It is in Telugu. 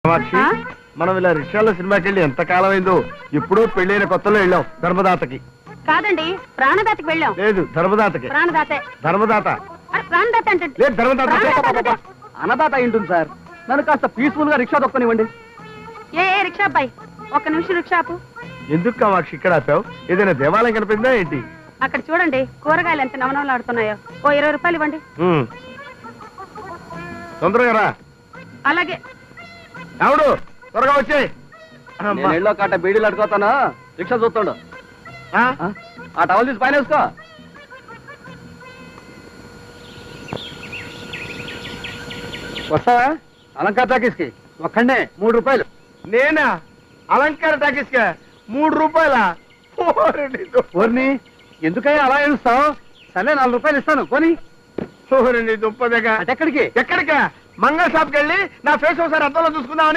కామాక్షి, మనం ఇలా రిక్షాలో సినిమాకి వెళ్ళి ఎంత కాలం అయిందో. ఎప్పుడో పెళ్ళైన కొత్తలో వెళ్ళాం ధర్మదాతకి. కాదండి, ప్రాణదాతకి వెళ్ళాం. లేదు, ధర్మదాతకి. ప్రాణదాతే. ధర్మదాత ప్రాణదాత అంటే లేదు, ధర్మదాత. అన్నదాత అయింటుంది సార్. నన్ను కాస్త పీస్ఫుల్ గా రిక్షా దొక్కనివ్వండి. ఏ రిక్షా అబ్బాయి, ఒక్క నిమిషం రిక్షా ఆపు. ఎందుకు కామాక్షి ఇక్కడ ఆపావు? ఏదైనా దేవాలయం కనిపిందా ఏంటి? అక్కడ చూడండి, కూరగాయలు ఎంత నవనవలాడుతున్నాయో. ఓ 20 రూపాయలు ఇవ్వండి. తొందరగా రా. అలాగే. ఎవడు త్వరగా వచ్చాయి. నేను ఎల్లో కాట బీడీలు అడుగుతానా, రిక్షా చూస్తాడు. ఆ టవల్ తీసి పైన వేసుకో. వస్తావా అలంకార టాకీస్ కి? ఒక్కడే 3 రూపాయలు. నేనా? అలంకార టాకీస్ కా 3 రూపాయలా? ఓర్ని ఎందుకయ్యా అలా ఏడుస్తావు? సరే 4 రూపాయలు ఇస్తాను కొని. దుప్పదగా అటెక్కడికి? ఎక్కడికా? మంగళ షాప్కి వెళ్ళి నా ఫేస్ ఒకసారి అద్దంలో చూసుకుందామని.